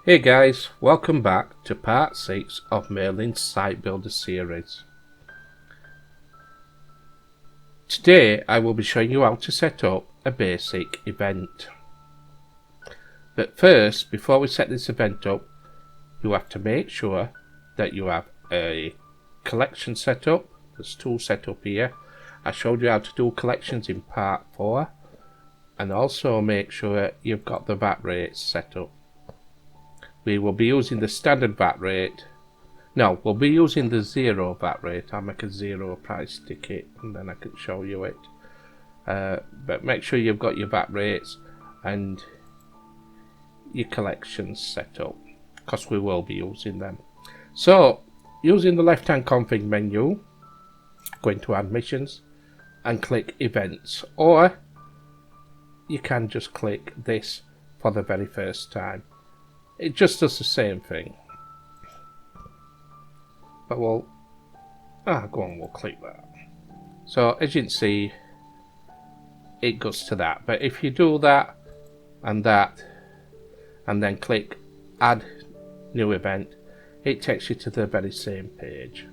Hey guys, welcome back to part 6 of Merlin's Sitebuilder series. Today I will be showing you how to set up a basic event. But first, before we set this event up, you have to make sure that you have a collection set up. There's two set up here. I showed you how to do collections in part 4, and also make sure you've got the VAT rates set up. We will be using the standard VAT rate. No, we'll be using the 0 VAT rate. I'll make a 0 price ticket and then I can show you it. But make sure you've got your VAT rates and your collections set up, because we will be using them. So, using the left hand config menu, go into admissions and click events, or you can just click this for the very first time. It just does the same thing. But we'll we'll click that. So as you can see, it goes to that. But if you do that, and then click add new event, it takes you to the very same page.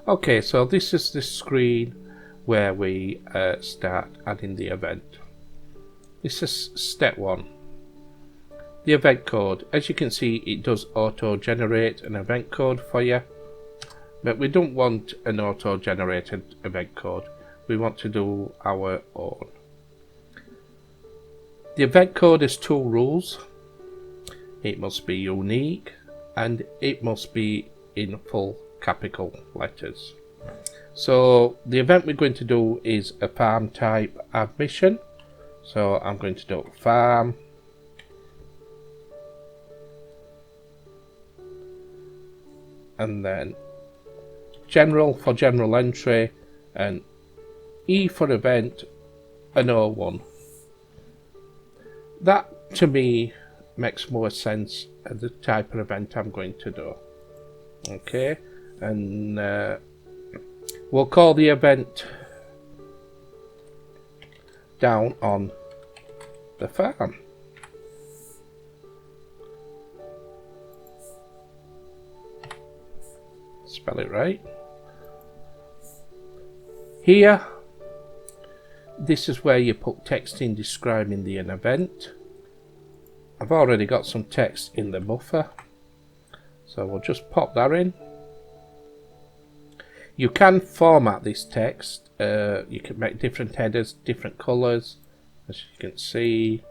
Okay, so this is the screen where we start adding the event. This is step 1. The event code. As you can see, it does auto generate an event code for you, but we don't want an auto generated event code. We want to do our own. The event code has 2 rules. It must be unique and it must be in full capital letters. So the event we're going to do is a farm type admission. So I'm going to do farm and then general for general entry, and E for event, and O1. That to me makes more sense as the type of event I'm going to do. Okay, and we'll call the event down on the farm. Spell it right. Here, this is where you put text in describing the event. I've already got some text in the buffer, so we'll just pop that in. You can format this text. You can make different headers, different colours, as you can see.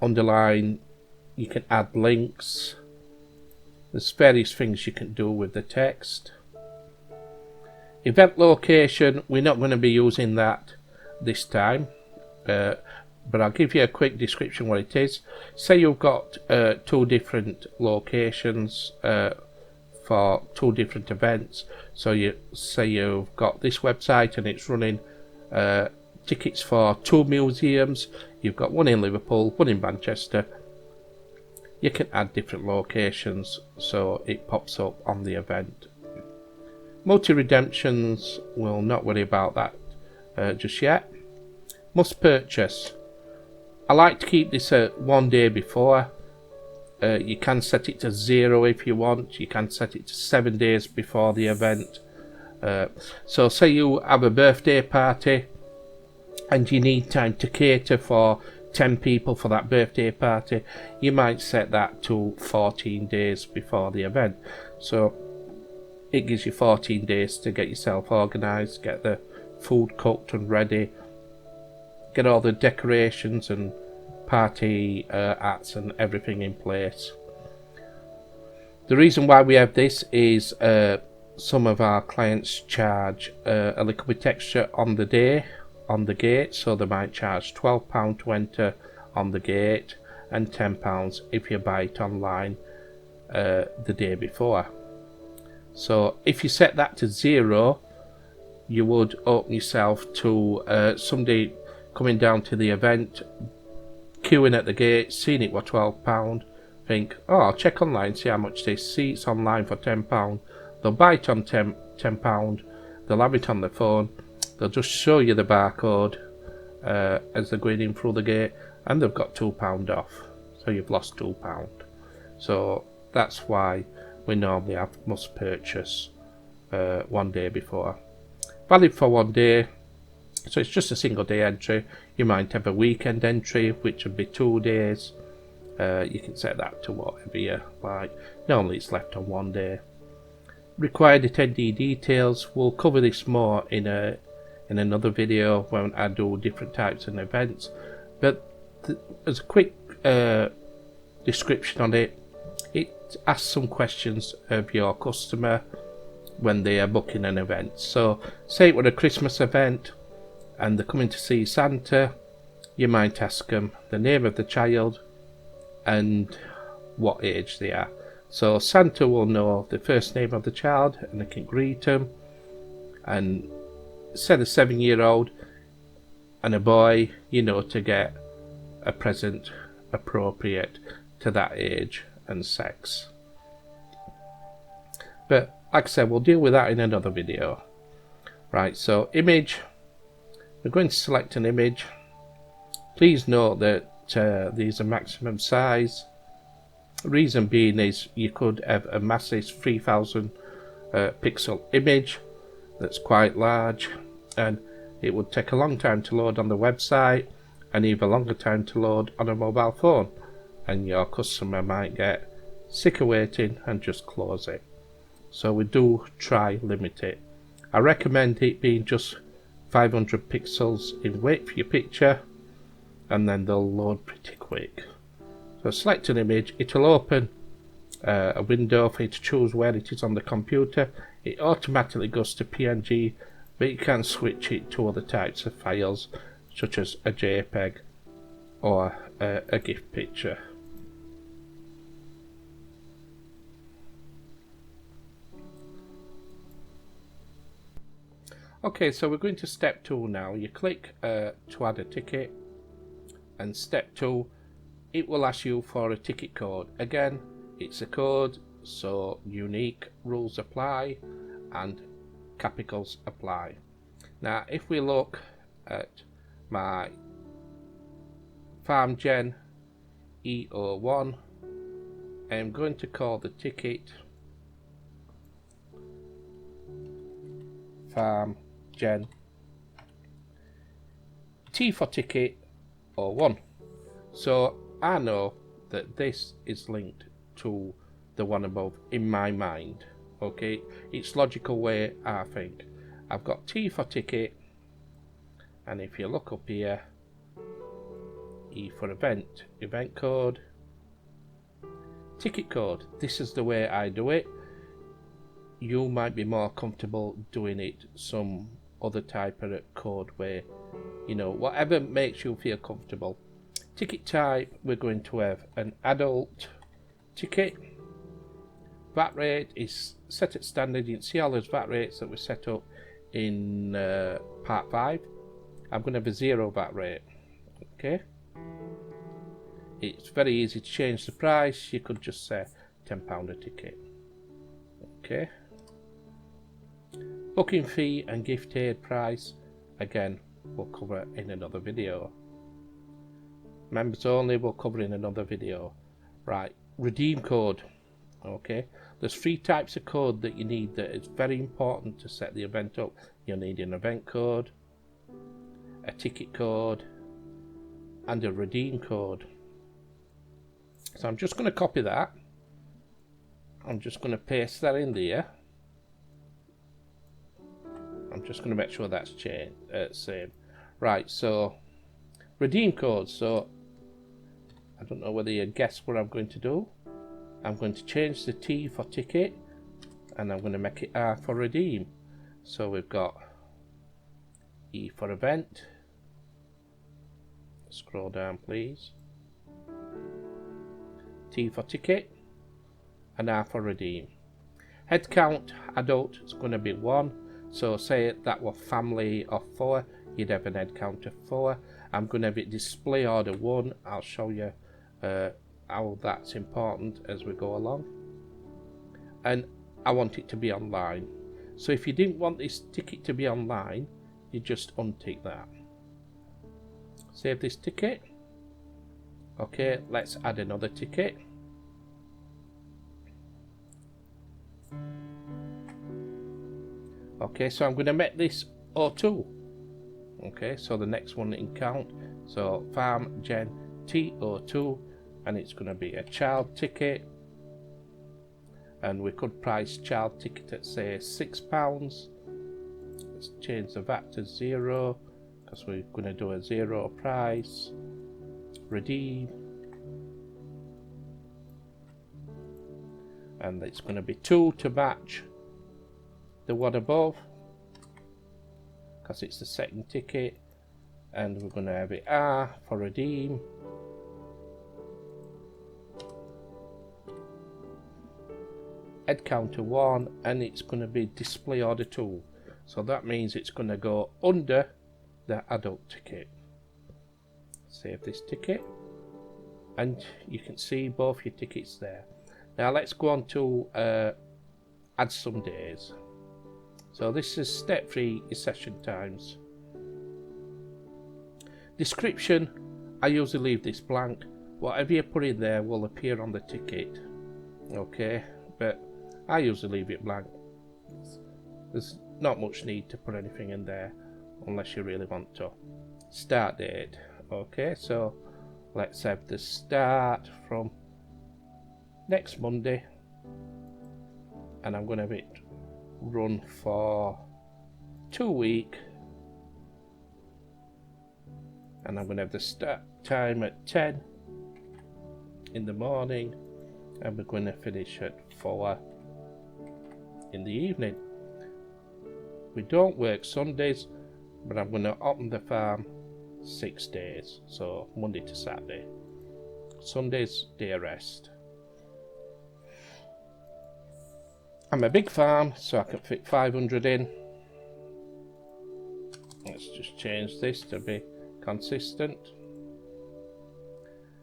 Underline. You can add links. There's various things you can do with the text. Event location, we're not going to be using that this time, but I'll give you a quick description what it is. Say you've got 2 different locations for 2 different events. So you say you've got this website and it's running tickets for 2 museums. You've got one in Liverpool, one in Manchester. You can add different locations so it pops up on the event. Multi-redemptions, we'll not worry about that just yet. Must purchase. I like to keep this at 1 day before. You can set it to 0 if you want. You can set it to 7 days before the event. So say you have a birthday party and you need time to cater for 10 people for that birthday party, you might set that to 14 days before the event. So it gives you 14 days to get yourself organised, get the food cooked and ready, get all the decorations and party hats and everything in place. The reason why we have this is some of our clients charge a little bit extra on the day on the gate, so they might charge £12 to enter on the gate and £10 if you buy it online the day before. So if you set that to 0, you would open yourself to somebody coming down to the event, queuing at the gate, seeing it for £12, think, oh, I'll check online, see how much this, see it's online for £10. They'll buy it on £10, they'll have it on their phone, they'll just show you the barcode as they're going in through the gate, and they've got £2 off. so you've lost £2. So that's why we normally have must purchase 1 day before. Valid for 1 day, so it's just a single day entry. You might have a weekend entry, which would be 2 days. You can set that to whatever you like. Normally it's left on 1 day. Required attendee details, we'll cover this more in another video when I do different types of events, but as a quick description on it, it asks some questions of your customer when they are booking an event. So say it were a Christmas event and they're coming to see Santa, you might ask them the name of the child and what age they are. So Santa will know the first name of the child and they can greet them, and said a 7-year-old and a boy, you know, to get a present appropriate to that age and sex. But like I said, we'll deal with that in another video. Right, so image, we're going to select an image. Please note that these are maximum size. Reason being is you could have a massive 3000 pixel image that's quite large, and it would take a long time to load on the website and even longer time to load on a mobile phone, and your customer might get sick of waiting and just close it. So we do try limit it. I recommend it being just 500 pixels in width for your picture, and then they'll load pretty quick. So select an image, it'll open a window for you to choose where it is on the computer. It automatically goes to PNG, but you can switch it to other types of files such as a JPEG or a GIF picture. Okay, so we're going to step 2 now. You click to add a ticket, and step 2, it will ask you for a ticket code. Again, it's a code, so unique rules apply and capitals apply. Now if we look at my FarmGen E01, I'm going to call the ticket FarmGen T for ticket 01. So I know that this is linked to the one above in my mind. Okay, it's logical way I think. I've got T for ticket, and if you look up here, E for event, event code, ticket code. This is the way I do it. You might be more comfortable doing it some other type of code way, you know, whatever makes you feel comfortable. Ticket type, we're going to have an adult ticket. VAT rate is set at standard. You can see all those VAT rates that were set up in part 5. I'm going to have a 0 VAT rate. Okay, it's very easy to change the price. You could just say £10 a ticket. Okay, booking fee and gift aid price, again we'll cover in another video. Members only we'll cover in another video. Right, redeem code. Okay, there's 3 types of code that you need that is very important to set the event up. You'll need an event code, a ticket code, and a redeem code. So I'm just going to copy that. I'm just going to paste that in there. I'm just going to make sure that's same. Right, so redeem code. So I don't know whether you guess what I'm going to do. I'm going to change the T for ticket, and I'm going to make it R for redeem. So we've got E for event. Scroll down please. T for ticket and R for redeem. Head count adult is going to be 1. So say that were family of 4, you'd have an head count of 4. I'm going to have it display order 1. I'll show you how that's important as we go along. And I want it to be online. So if you didn't want this ticket to be online, you just untick that. Save this ticket. Okay, let's add another ticket. Okay, so I'm going to make this O2. Okay, so the next one in count. So farm gen TO2, and it's going to be a child ticket. And we could price child ticket at say £6. Let's change the VAT to 0 because we're going to do a 0 price. Redeem, and it's going to be 2 to match the one above because it's the second ticket, and we're going to have it R for redeem. Head counter 1, and it's going to be display order 2, so that means it's going to go under the adult ticket. Save this ticket, and you can see both your tickets there. Now let's go on to add some days. So this is step 3, your session times. Description, I usually leave this blank. Whatever you put in there will appear on the ticket. Okay, but I usually leave it blank. There's not much need to put anything in there unless you really want to. Start date. Okay, so let's have the start from next Monday, and I'm going to have it run for 2 weeks, and I'm going to have the start time at 10 in the morning, and we're going to finish at 4 in the evening. We don't work Sundays, but I'm going to open the farm 6 days, so Monday to Saturday. Sundays day rest. I'm a big farm, so I can fit 500 in. Let's just change this to be consistent.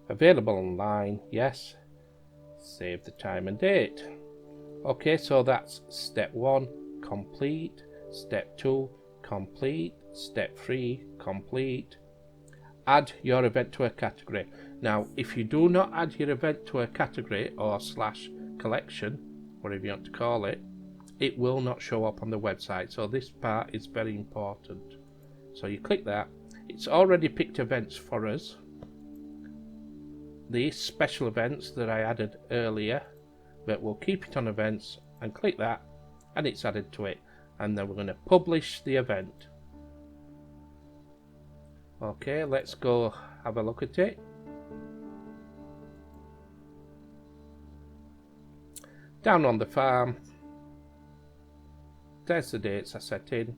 Available online, yes. Save the time and date. Okay, so that's step 1 complete, step 2 complete, step 3 complete. Add your event to a category. Now if you do not add your event to a category or / collection, whatever you want to call it, it will not show up on the website. So this part is very important. So you click that. It's already picked events for us. These special events that I added earlier, but we'll keep it on events and click that, and it's added to it. And then we're going to publish the event. Okay, let's go have a look at it. Down on the farm, there's the dates I set in.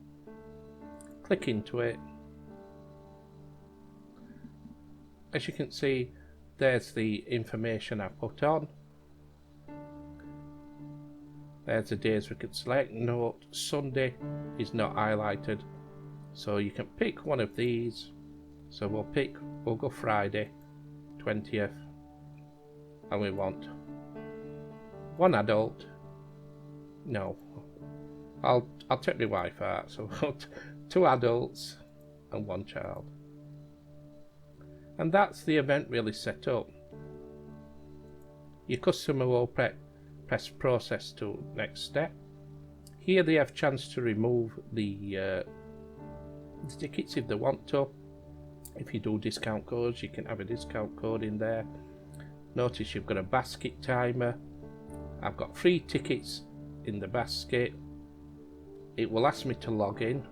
Click into it. As you can see, there's the information I put on. There's the days we can select. Note, Sunday is not highlighted, so you can pick one of these. So we'll go Friday 20th, and we want 1 adult. No, I'll take my wife out, so 2 adults and 1 child. And that's the event really set up. Your customer will press process to next step. Here they have chance to remove the tickets if they want to. If you do discount codes, you can have a discount code in there. Notice you've got a basket timer. I've got 3 tickets in the basket. It will ask me to log in.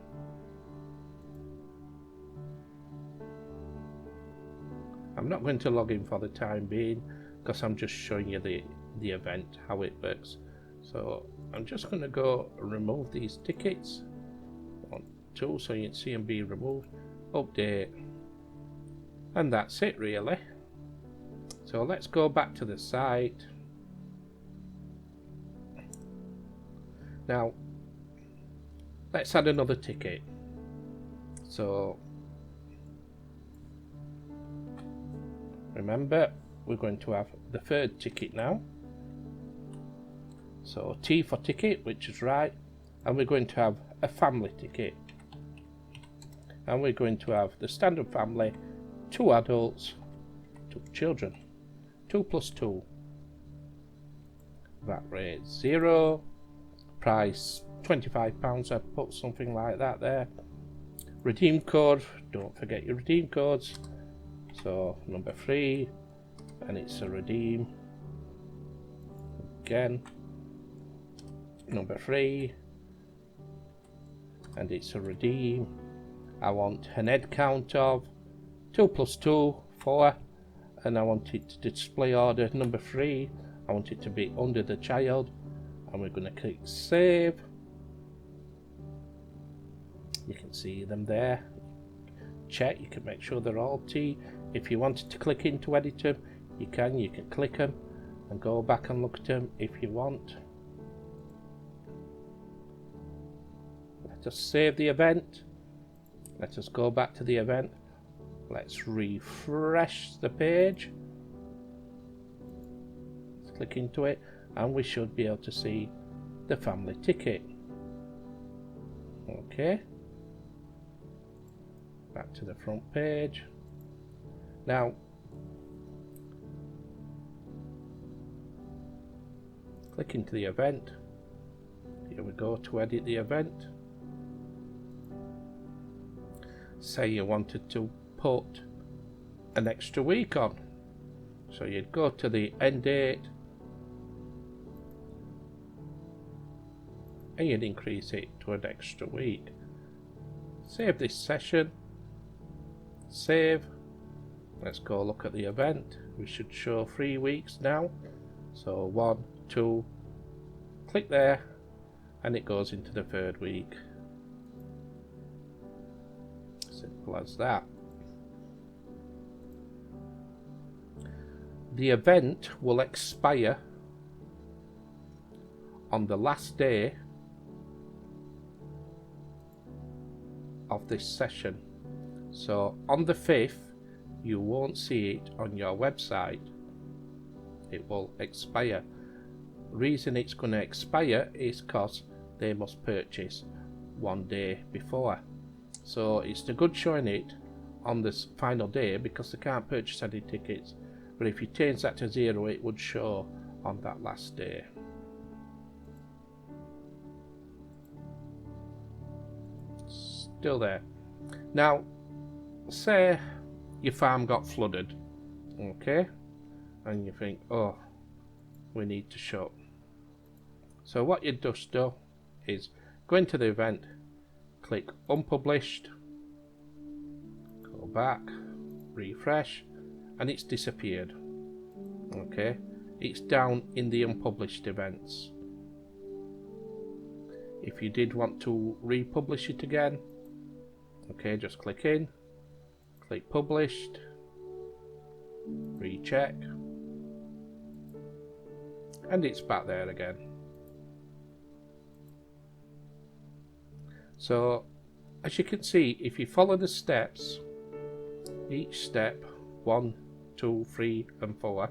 I'm not going to log in for the time being because I'm just showing you the event, how it works. So I'm just going to go remove these tickets. 1, 2, so you can see them being removed. Update. And that's it really. So let's go back to the site. Now let's add another ticket. So remember, we're going to have the 3rd ticket now. So T for ticket, which is right, and we're going to have a family ticket. And we're going to have the standard family, 2 adults, children. 2 plus 2. VAT rate 0. Price £25. I'd put something like that there. Redeem code, don't forget your redeem codes. So number 3, and it's a redeem. Again, number 3, and it's a redeem. I want an head count of 2 plus 2, 4, and I want it to display order number 3. I want it to be under the child, and we're going to click save. You can see them there. Check, you can make sure they're all T. If you wanted to click into edit them, you can click them and go back and look at them if you want. Let us save the event. Let us go back to the event. Let's refresh the page. Let's click into it, and we should be able to see the family ticket. Okay. Back to the front page. Now, click into the event. Here we go to edit the event. Say you wanted to put an extra week on. So you'd go to the end date and you'd increase it to an extra week. Save this session. Save. Let's go look at the event. We should show 3 weeks now. So 1, 2, click there, and it goes into the 3rd week. Simple as that. The event will expire on the last day of this session. So on the 5th, you won't see it on your website. It will expire. The reason it's going to expire is because they must purchase 1 day before. So it's the good showing it on this final day because they can't purchase any tickets. But if you change that to 0, it would show on that last day. Still there. Now, say your farm got flooded, okay, and you think, oh, we need to shut. So what you just do is go into the event, click unpublished, go back, refresh, and it's disappeared. Okay, it's down in the unpublished events. If you did want to republish it again, okay, just click in, click published, recheck, and it's back there again. So as you can see, if you follow the steps, each step 1, 2, 3 and 4,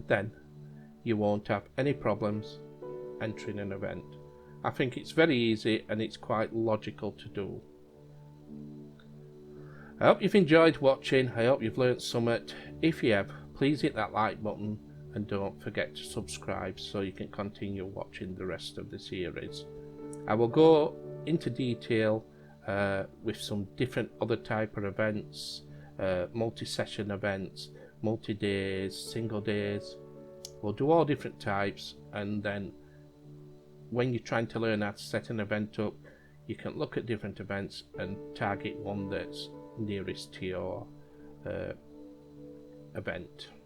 then you won't have any problems entering an event. I think it's very easy and it's quite logical to do. I hope you've enjoyed watching. I hope you've learnt something. If you have, please hit that like button and don't forget to subscribe so you can continue watching the rest of the series. I will go into detail with some different other type of events, multi-session events, multi-days, single days. We'll do all different types, and then when you're trying to learn how to set an event up, you can look at different events and target one that's nearest to your event.